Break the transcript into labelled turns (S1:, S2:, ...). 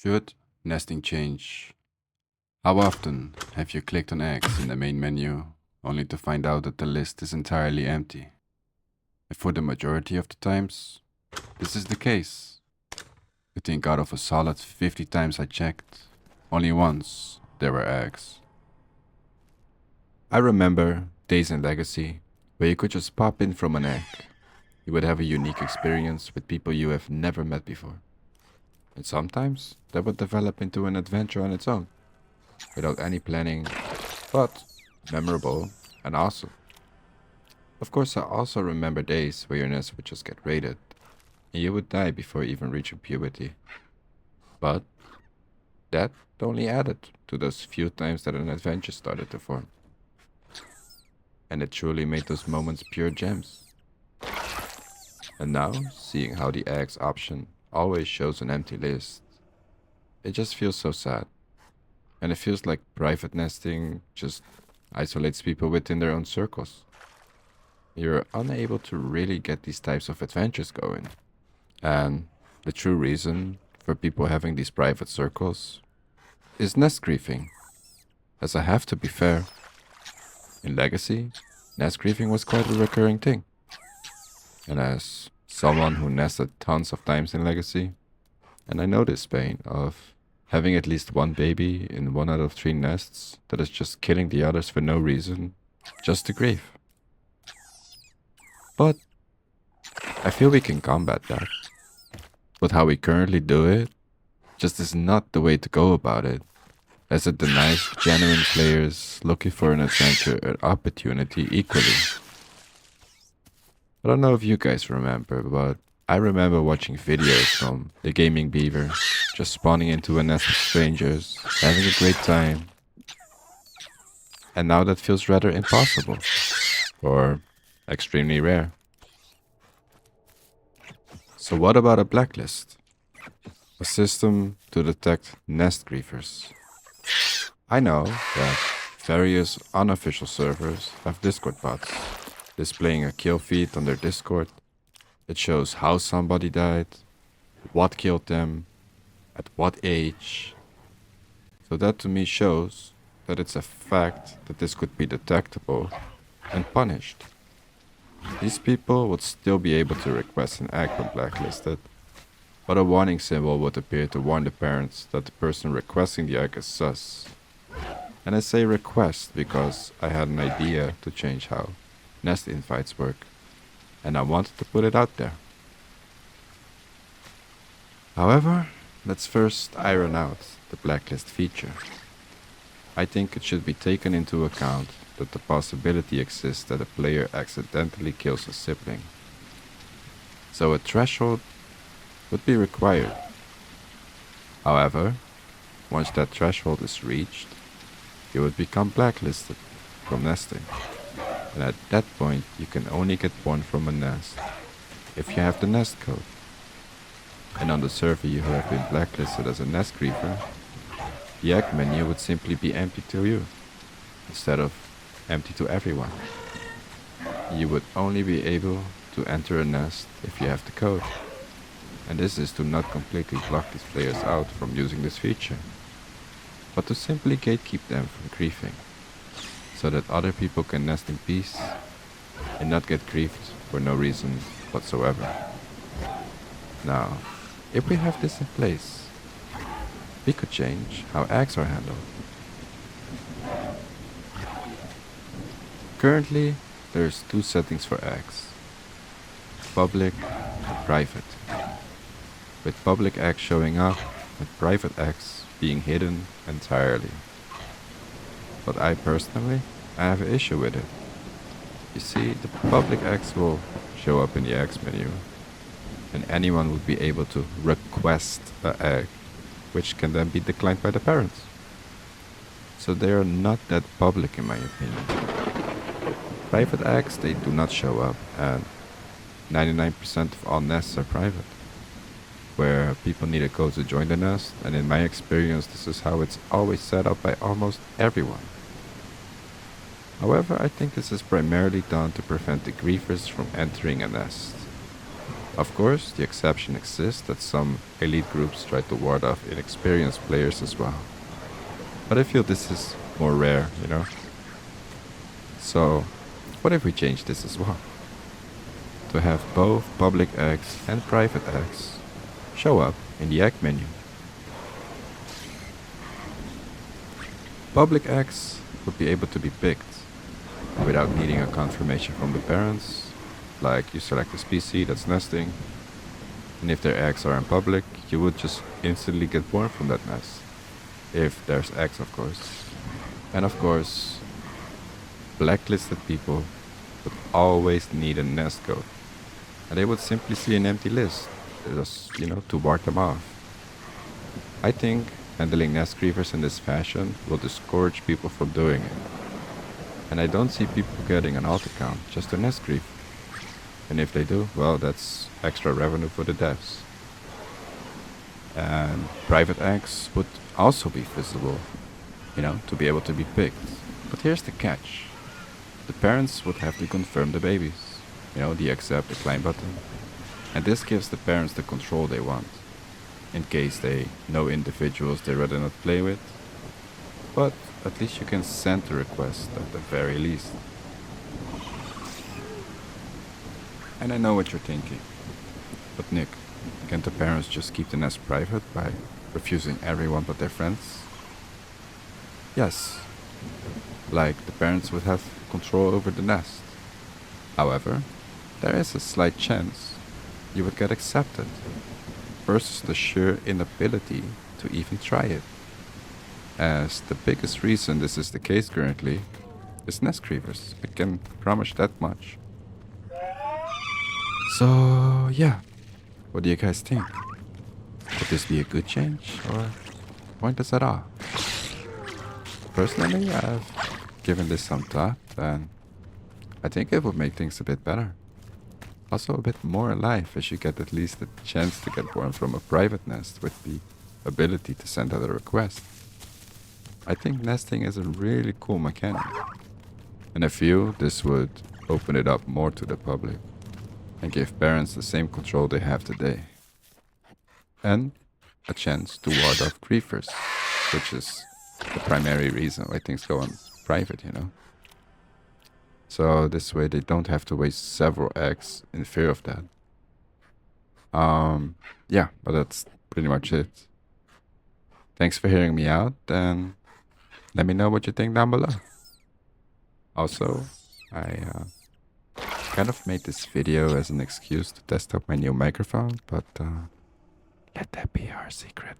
S1: Should nesting change? How often have you clicked on eggs in the main menu only to find out that the list is entirely empty? And for the majority of the times, this is the case. I think out of a solid 50 times I checked, only once there were eggs. I remember days in Legacy where you could just pop in from an egg. You would have a unique experience with people you have never met before. And sometimes that would develop into an adventure on its own, without any planning, but memorable and awesome. Of course, I also remember days where your nest would just get raided, and you would die before even reaching puberty. But that only added to those few times that an adventure started to form, and it truly made those moments pure gems. And now, seeing how the eggs option always shows an empty list, it just feels so sad. And it feels like private nesting just isolates people within their own circles. You're unable to really get these types of adventures going. And the true reason for people having these private circles is nest griefing. As I have to be fair, in Legacy, nest griefing was quite a recurring thing. And as someone who nested tons of times in Legacy, and I know this pain of having at least one baby in one out of three nests that is just killing the others for no reason, just to grief. But I feel we can combat that. But how we currently do it just is not the way to go about it, as it denies genuine players looking for an adventure an opportunity equally. I don't know if you guys remember, but I remember watching videos from the Gaming Beaver, just spawning into a nest of strangers, having a great time. And now that feels rather impossible, or extremely rare. So what about a blacklist? A system to detect nest griefers. I know that various unofficial servers have Discord bots, displaying a kill feed on their Discord. It shows how somebody died, what killed them, at what age. So that to me shows that it's a fact that this could be detectable and punished. These people would still be able to request an egg when blacklisted, but a warning symbol would appear to warn the parents that the person requesting the egg is sus. And I say request because I had an idea to change how nest invites work, and I wanted to put it out there. However, let's first iron out the blacklist feature. I think it should be taken into account that the possibility exists that a player accidentally kills a sibling. So a threshold would be required. However, once that threshold is reached, you would become blacklisted from nesting. And at that point, you can only get one from a nest if you have the nest code. And on the server you have been blacklisted as a nest griefer, the egg menu would simply be empty to you, instead of empty to everyone. You would only be able to enter a nest if you have the code. And this is to not completely block these players out from using this feature, but to simply gatekeep them from griefing, so that other people can nest in peace and not get griefed for no reason whatsoever. Now, if we have this in place, we could change how eggs are handled. Currently, there's two settings for eggs: public and private, with public eggs showing up and private eggs being hidden entirely. But I personally, I have an issue with it. You see, the public eggs will show up in the eggs menu, and anyone would be able to request an egg, which can then be declined by the parents. So they are not that public in my opinion. Private eggs, they do not show up, and 99% of all nests are private, where people need a code to join the nest, and in my experience this is how it's always set up by almost everyone. However, I think this is primarily done to prevent the griefers from entering a nest. Of course, the exception exists that some elite groups try to ward off inexperienced players as well. But I feel this is more rare. So, what if we change this as well? To have both public eggs and private eggs show up in the egg menu. Public eggs would be able to be picked without needing a confirmation from the parents, like you select a species that's nesting, and if their eggs are in public, you would just instantly get born from that nest. If there's eggs, of course. And of course, blacklisted people would always need a nest code. And they would simply see an empty list, just to ward them off. I think handling nest griefers in this fashion will discourage people from doing it. And I don't see people getting an alt account just to nest grief. And if they do, well, that's extra revenue for the devs. And private eggs would also be visible, to be able to be picked. But here's the catch. The parents would have to confirm the babies, the accept, decline button. And this gives the parents the control they want, in case they know individuals they rather not play with. But at least you can send the request at the very least. And I know what you're thinking. But Nick, can't the parents just keep the nest private by refusing everyone but their friends? Yes. Like the parents would have control over the nest. However, there is a slight chance you would get accepted versus the sheer inability to even try it. As the biggest reason this is the case currently is nest griefers. I can promise that much. So, yeah. What do you guys think? Would this be a good change or pointless at all? Personally, I've given this some thought and I think it would make things a bit better. Also a bit more alive as you get at least a chance to get born from a private nest with the ability to send out a request. I think nesting is a really cool mechanic. And I feel this would open it up more to the public and give parents the same control they have today. And a chance to ward off griefers, which is the primary reason why things go on private. So this way they don't have to waste several eggs in fear of that. Yeah, but that's pretty much it. Thanks for hearing me out and let me know what you think down below. Also, I kind of made this video as an excuse to test out my new microphone, but let that be our secret.